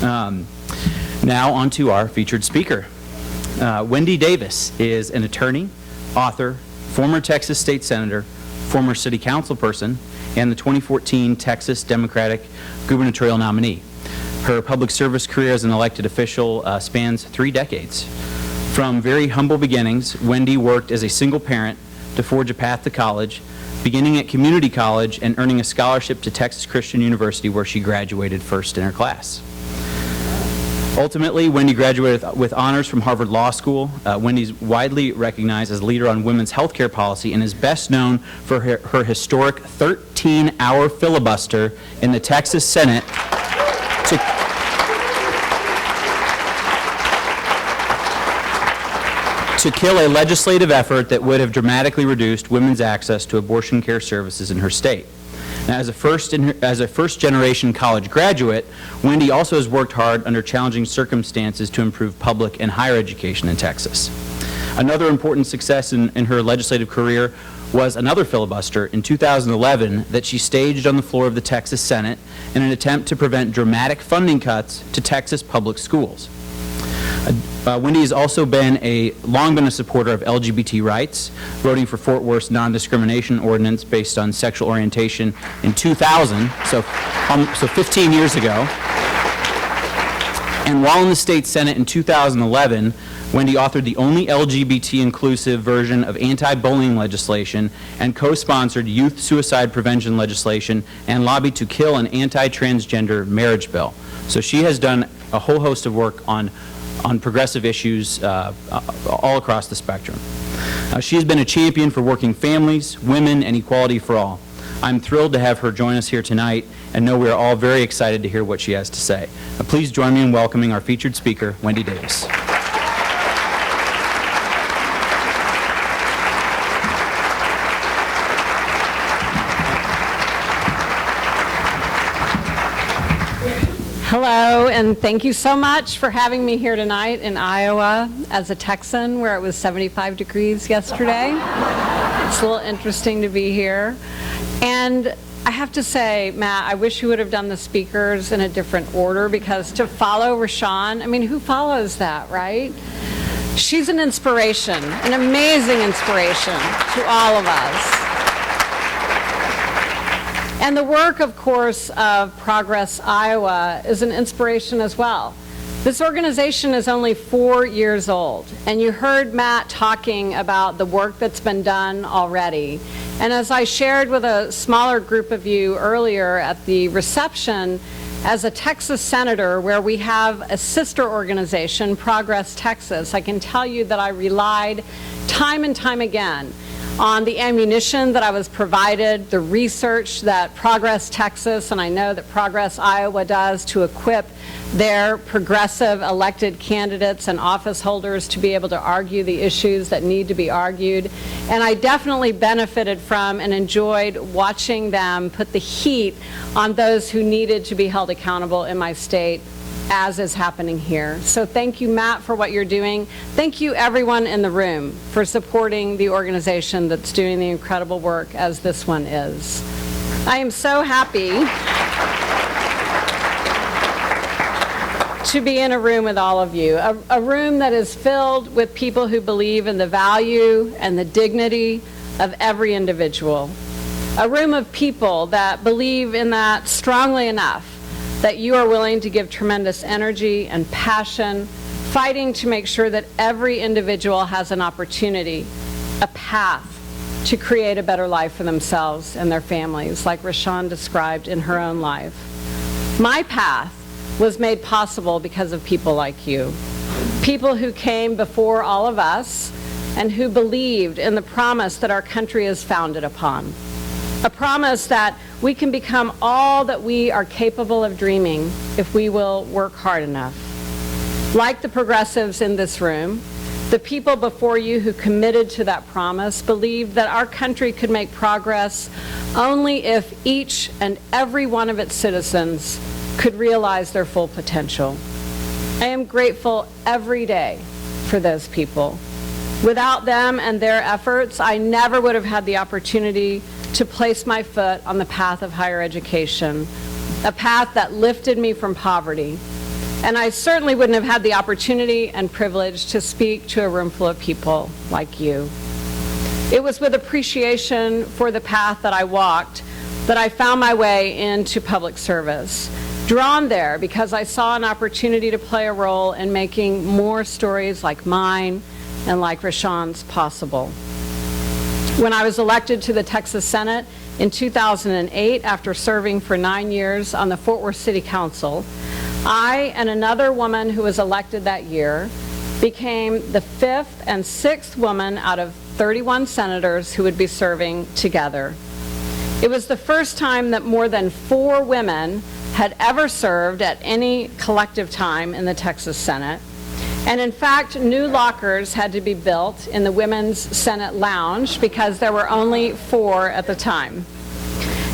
Now on to our featured speaker. Wendy Davis is an attorney, author, former Texas state senator, former city council person, and the 2014 Texas Democratic gubernatorial nominee. Her public service career as an elected official spans 3 decades. From very humble beginnings, Wendy worked as a single parent to forge a path to college, beginning at community college and earning a scholarship to Texas Christian University, where she graduated first in her class. Ultimately, Wendy graduated with honors from Harvard Law School. Wendy's widely recognized as a leader on women's health care policy and is best known for her historic 13-hour filibuster in the Texas Senate to kill a legislative effort that would have dramatically reduced women's access to abortion care services in her state. Now, as a first-generation college graduate, Wendy also has worked hard under challenging circumstances to improve public and higher education in Texas. Another important success in her legislative career was another filibuster in 2011 that she staged on the floor of the Texas Senate in an attempt to prevent dramatic funding cuts to Texas public schools. Wendy has also long been a supporter of LGBT rights, voting for Fort Worth's non-discrimination ordinance based on sexual orientation in 2000, so 15 years ago. And while in the state Senate in 2011, Wendy authored the only LGBT-inclusive version of anti-bullying legislation and co-sponsored youth suicide prevention legislation and lobbied to kill an anti-transgender marriage bill. So she has done a whole host of work on progressive issues all across the spectrum. She has been a champion for working families, women, and equality for all. I'm thrilled to have her join us here tonight and know we are all very excited to hear what she has to say. Please join me in welcoming our featured speaker, Wendy Davis. Hello, and thank you so much for having me here tonight in Iowa as a Texan, where it was 75 degrees yesterday. It's a little interesting to be here. And I have to say, Matt, I wish you would have done the speakers in a different order, because to follow Rashawn, I mean, who follows that, right? She's an inspiration, an amazing inspiration to all of us. And the work, of course, of Progress Iowa is an inspiration as well. This organization is only 4 years old, and you heard Matt talking about the work that's been done already. And as I shared with a smaller group of you earlier at the reception, as a Texas senator where we have a sister organization, Progress Texas, I can tell you that I relied time and time again on the ammunition that I was provided, the research that Progress Texas, and I know that Progress Iowa does, to equip their progressive elected candidates and office holders to be able to argue the issues that need to be argued. And I definitely benefited from and enjoyed watching them put the heat on those who needed to be held accountable in my state, as is happening here. So thank you, Matt, for what you're doing. Thank you, everyone in the room, for supporting the organization that's doing the incredible work as this one is. I am so happy to be in a room with all of you, a room that is filled with people who believe in the value and the dignity of every individual, a room of people that believe in that strongly enough that you are willing to give tremendous energy and passion, fighting to make sure that every individual has an opportunity, a path to create a better life for themselves and their families, like Rashawn described in her own life. My path was made possible because of people like you, people who came before all of us and who believed in the promise that our country is founded upon. A promise that we can become all that we are capable of dreaming if we will work hard enough. Like the progressives in this room, the people before you who committed to that promise believed that our country could make progress only if each and every one of its citizens could realize their full potential. I am grateful every day for those people. Without them and their efforts, I never would have had the opportunity to place my foot on the path of higher education, a path that lifted me from poverty. And I certainly wouldn't have had the opportunity and privilege to speak to a room full of people like you. It was with appreciation for the path that I walked that I found my way into public service, drawn there because I saw an opportunity to play a role in making more stories like mine and like Rashawn's possible. When I was elected to the Texas Senate in 2008, after serving for 9 years on the Fort Worth City Council, I and another woman who was elected that year became the 5th and 6th woman out of 31 senators who would be serving together. It was the first time that more than 4 women had ever served at any collective time in the Texas Senate. And in fact, new lockers had to be built in the Women's Senate Lounge because there were only 4 at the time.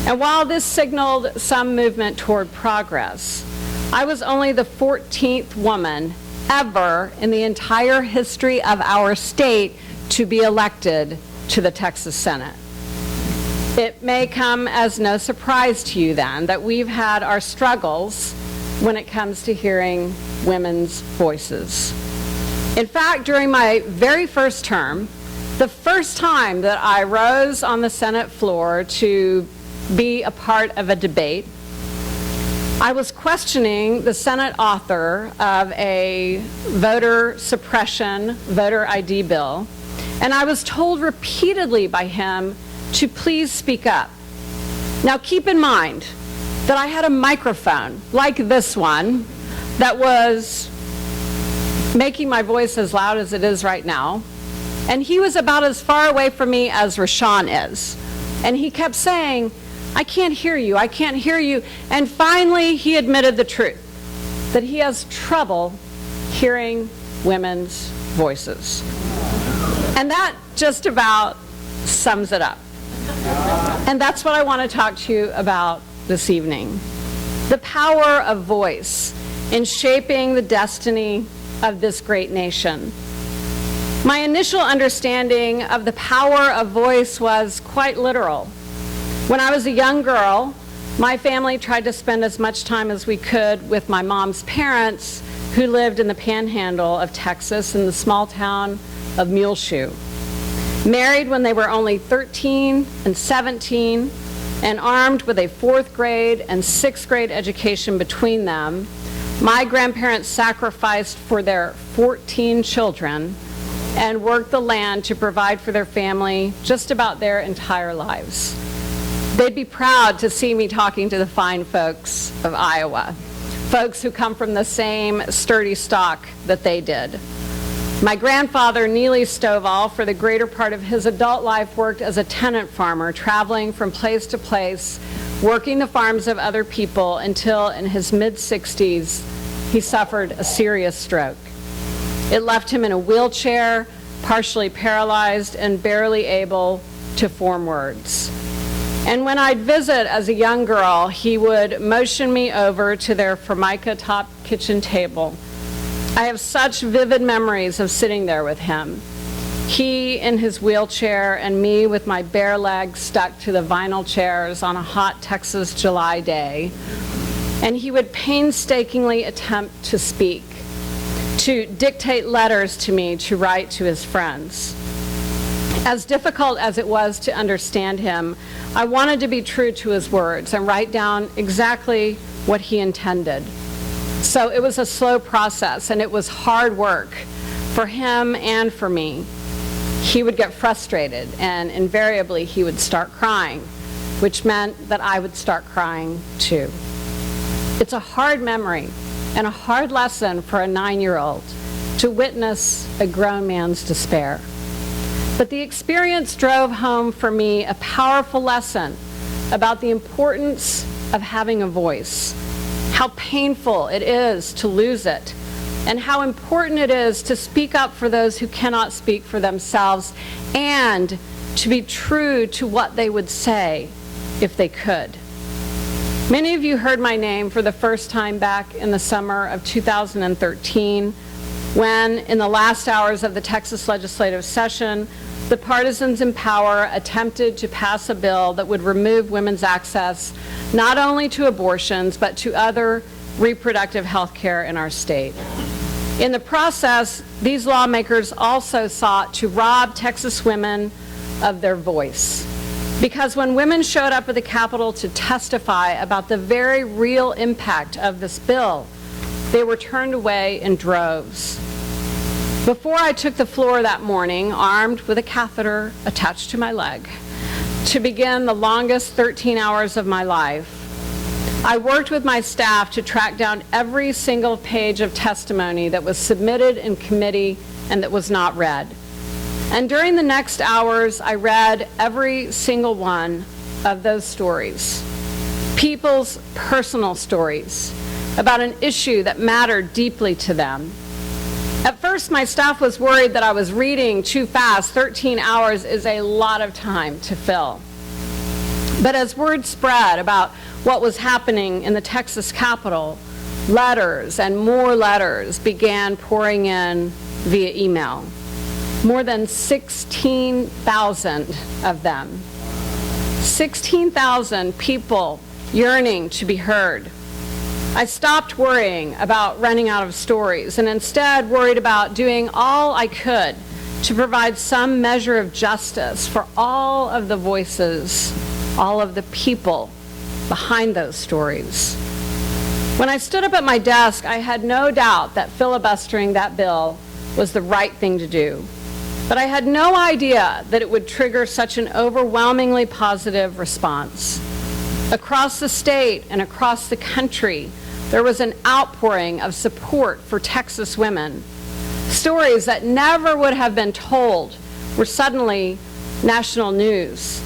And while this signaled some movement toward progress, I was only the 14th woman ever in the entire history of our state to be elected to the Texas Senate. It may come as no surprise to you then that we've had our struggles when it comes to hearing women's voices. In fact, during my very first term, the first time that I rose on the Senate floor to be a part of a debate, I was questioning the Senate author of a voter suppression, voter ID bill, and I was told repeatedly by him to please speak up. Now keep in mind that I had a microphone like this one that was making my voice as loud as it is right now, and he was about as far away from me as Rashawn is. And he kept saying, I can't hear you, I can't hear you. And finally, he admitted the truth, that he has trouble hearing women's voices. And that just about sums it up. And that's what I want to talk to you about this evening. The power of voice in shaping the destiny of this great nation. My initial understanding of the power of voice was quite literal. When I was a young girl, my family tried to spend as much time as we could with my mom's parents, who lived in the panhandle of Texas in the small town of Muleshoe. Married when they were only 13 and 17, and armed with a 4th grade and 6th grade education between them, my grandparents sacrificed for their 14 children and worked the land to provide for their family just about their entire lives. They'd be proud to see me talking to the fine folks of Iowa, folks who come from the same sturdy stock that they did. My grandfather, Neely Stovall, for the greater part of his adult life worked as a tenant farmer, traveling from place to place, working the farms of other people until in his mid-60s, he suffered a serious stroke. It left him in a wheelchair, partially paralyzed, and barely able to form words. And when I'd visit as a young girl, he would motion me over to their Formica-top kitchen table. I have such vivid memories of sitting there with him. He in his wheelchair and me with my bare legs stuck to the vinyl chairs on a hot Texas July day. And he would painstakingly attempt to speak, to dictate letters to me to write to his friends. As difficult as it was to understand him, I wanted to be true to his words and write down exactly what he intended. So it was a slow process, and it was hard work for him and for me. He would get frustrated, and invariably he would start crying, which meant that I would start crying too. It's a hard memory and a hard lesson for a 9-year-old to witness a grown man's despair. But the experience drove home for me a powerful lesson about the importance of having a voice, how painful it is to lose it, and how important it is to speak up for those who cannot speak for themselves, and to be true to what they would say if they could. Many of you heard my name for the first time back in the summer of 2013, when, in the last hours of the Texas legislative session, the partisans in power attempted to pass a bill that would remove women's access not only to abortions, but to other reproductive health care in our state. In the process, these lawmakers also sought to rob Texas women of their voice. Because when women showed up at the Capitol to testify about the very real impact of this bill, they were turned away in droves. Before I took the floor that morning, armed with a catheter attached to my leg, to begin the longest 13 hours of my life, I worked with my staff to track down every single page of testimony that was submitted in committee and that was not read. And during the next hours, I read every single one of those stories, people's personal stories about an issue that mattered deeply to them. At first, my staff was worried that I was reading too fast. 13 hours is a lot of time to fill. But as word spread about what was happening in the Texas Capitol, letters and more letters began pouring in via email. More than 16,000 of them. 16,000 people yearning to be heard. I stopped worrying about running out of stories and instead worried about doing all I could to provide some measure of justice for all of the voices, all of the people behind those stories. When I stood up at my desk, I had no doubt that filibustering that bill was the right thing to do. But I had no idea that it would trigger such an overwhelmingly positive response. Across the state and across the country, there was an outpouring of support for Texas women. Stories that never would have been told were suddenly national news.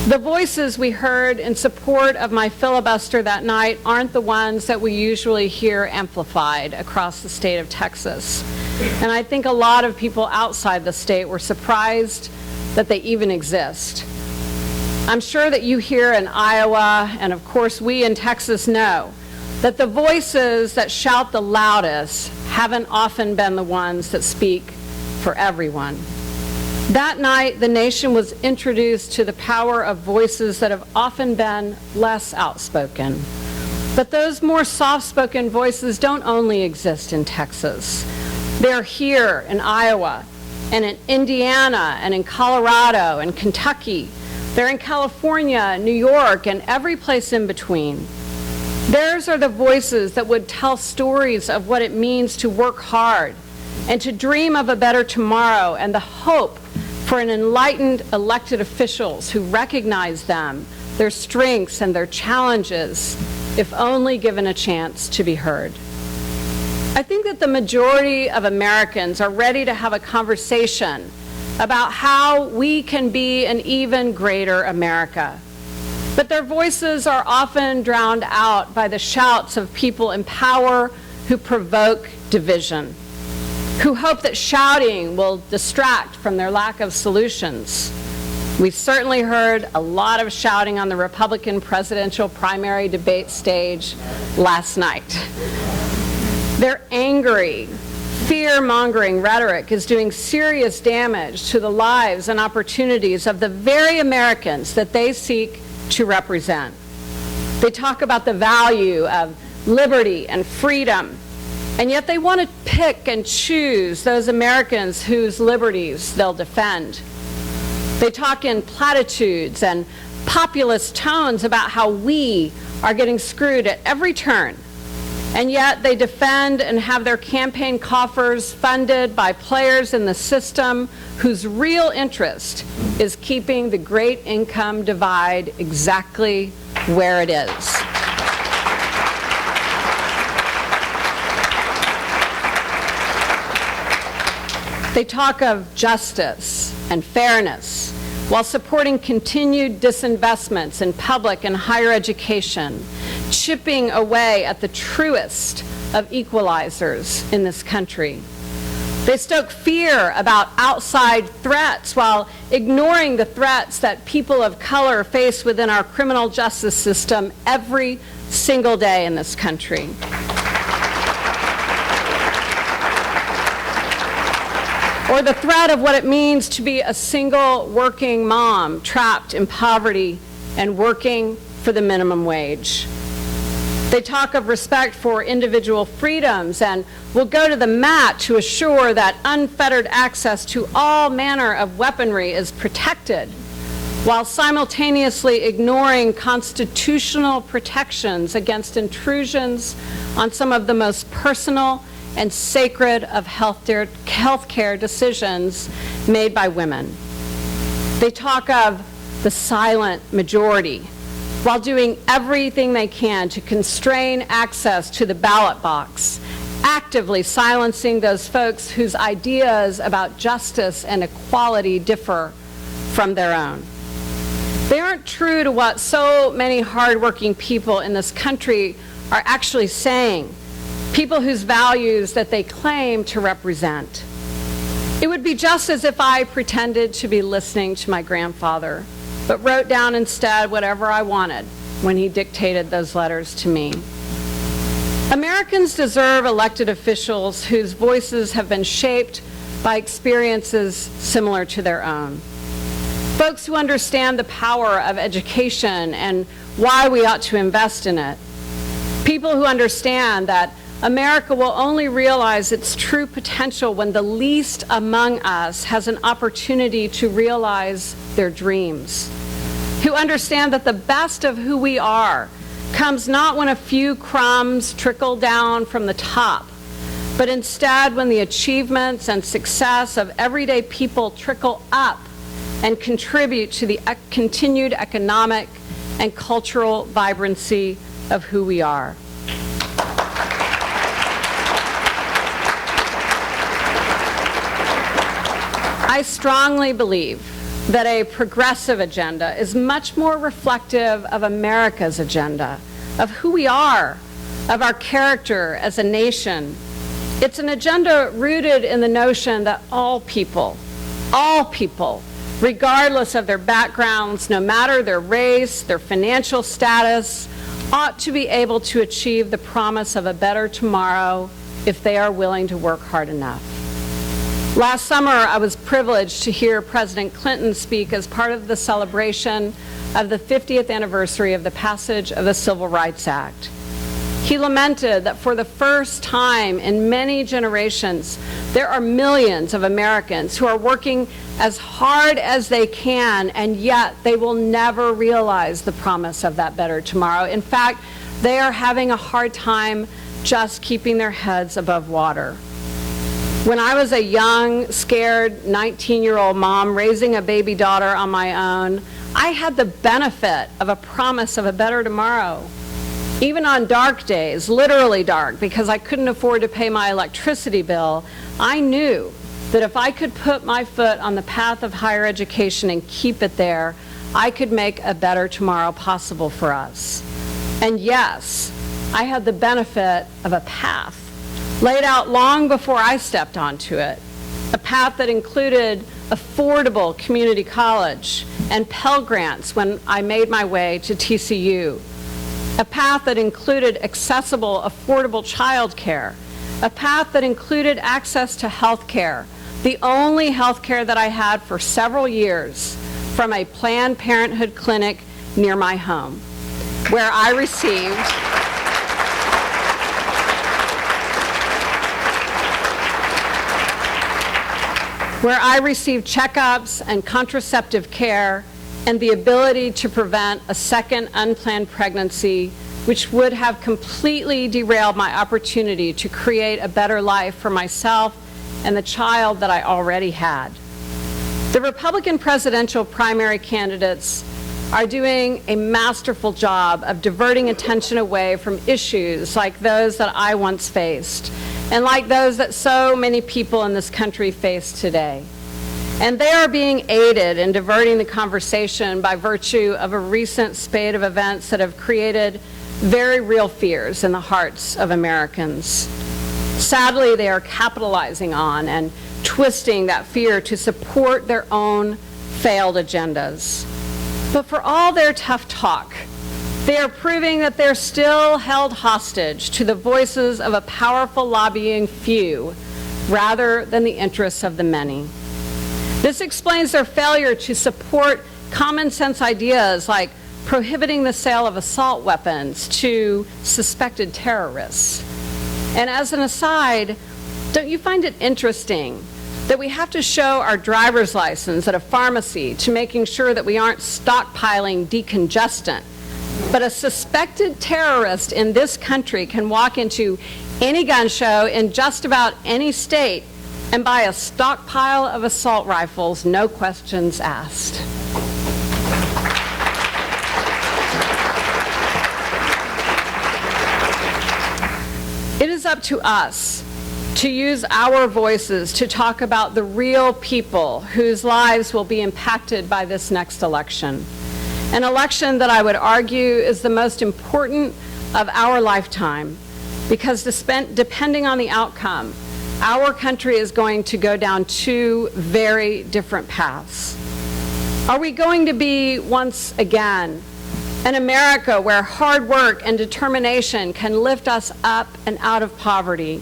The voices we heard in support of my filibuster that night aren't the ones that we usually hear amplified across the state of Texas. And I think a lot of people outside the state were surprised that they even exist. I'm sure that you here in Iowa, and of course we in Texas know, that the voices that shout the loudest haven't often been the ones that speak for everyone. That night, the nation was introduced to the power of voices that have often been less outspoken. But those more soft-spoken voices don't only exist in Texas. They're here in Iowa, and in Indiana, and in Colorado, and Kentucky. They're in California, New York, and every place in between. Theirs are the voices that would tell stories of what it means to work hard and to dream of a better tomorrow and the hope for an enlightened elected officials who recognize them, their strengths and their challenges, if only given a chance to be heard. I think that the majority of Americans are ready to have a conversation about how we can be an even greater America. But their voices are often drowned out by the shouts of people in power who provoke division, who hope that shouting will distract from their lack of solutions. We've certainly heard a lot of shouting on the Republican presidential primary debate stage last night. Their angry, fear-mongering rhetoric is doing serious damage to the lives and opportunities of the very Americans that they seek to represent. They talk about the value of liberty and freedom, and yet they want to pick and choose those Americans whose liberties they'll defend. They talk in platitudes and populist tones about how we are getting screwed at every turn, and yet they defend and have their campaign coffers funded by players in the system whose real interest is keeping the great income divide exactly where it is. They talk of justice and fairness while supporting continued disinvestments in public and higher education, chipping away at the truest of equalizers in this country. They stoke fear about outside threats while ignoring the threats that people of color face within our criminal justice system every single day in this country. or the threat of what it means to be a single working mom trapped in poverty and working for the minimum wage. They talk of respect for individual freedoms and will go to the mat to assure that unfettered access to all manner of weaponry is protected, while simultaneously ignoring constitutional protections against intrusions on some of the most personal and sacred of healthcare decisions made by women. They talk of the silent majority, while doing everything they can to constrain access to the ballot box, actively silencing those folks whose ideas about justice and equality differ from their own. They aren't true to what so many hardworking people in this country are actually saying, people whose values that they claim to represent. It would be just as if I pretended to be listening to my grandfather, but wrote down instead whatever I wanted when he dictated those letters to me. Americans deserve elected officials whose voices have been shaped by experiences similar to their own. Folks who understand the power of education and why we ought to invest in it. People who understand that America will only realize its true potential when the least among us has an opportunity to realize their dreams. Who understand that the best of who we are comes not when a few crumbs trickle down from the top, but instead when the achievements and success of everyday people trickle up and contribute to the continued economic and cultural vibrancy of who we are. I strongly believe that a progressive agenda is much more reflective of America's agenda, of who we are, of our character as a nation. It's an agenda rooted in the notion that all people, regardless of their backgrounds, no matter their race, their financial status, ought to be able to achieve the promise of a better tomorrow if they are willing to work hard enough. Last summer, I was privileged to hear President Clinton speak as part of the celebration of the 50th anniversary of the passage of the Civil Rights Act. He lamented that for the first time in many generations, there are millions of Americans who are working as hard as they can, and yet they will never realize the promise of that better tomorrow. In fact, they are having a hard time just keeping their heads above water. When I was a young, scared 19-year-old mom raising a baby daughter on my own, I had the benefit of a promise of a better tomorrow. Even on dark days, literally dark, because I couldn't afford to pay my electricity bill, I knew that if I could put my foot on the path of higher education and keep it there, I could make a better tomorrow possible for us. And yes, I had the benefit of a path laid out long before I stepped onto it, a path that included affordable community college and Pell Grants when I made my way to TCU, a path that included accessible, affordable child care, a path that included access to health care, the only health care that I had for several years from a Planned Parenthood clinic near my home, where I received checkups and contraceptive care and the ability to prevent a second unplanned pregnancy, which would have completely derailed my opportunity to create a better life for myself and the child that I already had. The Republican presidential primary candidates are doing a masterful job of diverting attention away from issues like those that I once faced and like those that so many people in this country face today. And they are being aided in diverting the conversation by virtue of a recent spate of events that have created very real fears in the hearts of Americans. Sadly, they are capitalizing on and twisting that fear to support their own failed agendas. But for all their tough talk, they are proving that they're still held hostage to the voices of a powerful lobbying few rather than the interests of the many. This explains their failure to support common sense ideas like prohibiting the sale of assault weapons to suspected terrorists. And as an aside, don't you find it interesting that we have to show our driver's license at a pharmacy to making sure that we aren't stockpiling decongestant? But a suspected terrorist in this country can walk into any gun show in just about any state and buy a stockpile of assault rifles, no questions asked. It is up to us to use our voices to talk about the real people whose lives will be impacted by this next election. An election that I would argue is the most important of our lifetime, because depending on the outcome, our country is going to go down two very different paths. Are we going to be, once again, an America where hard work and determination can lift us up and out of poverty?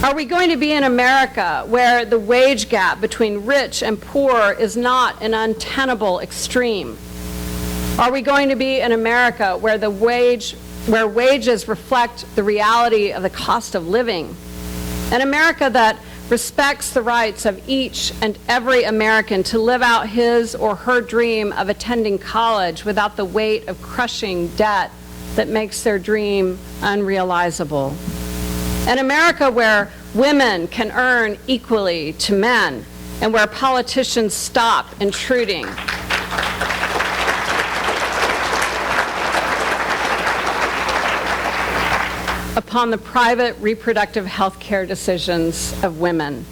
Are we going to be an America where the wage gap between rich and poor is not an untenable extreme? Are we going to be an America where wages reflect the reality of the cost of living? An America that respects the rights of each and every American to live out his or her dream of attending college without the weight of crushing debt that makes their dream unrealizable. An America where women can earn equally to men and where politicians stop intruding. Upon the private reproductive health care decisions of women,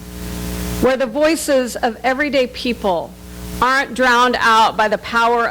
where the voices of everyday people aren't drowned out by the power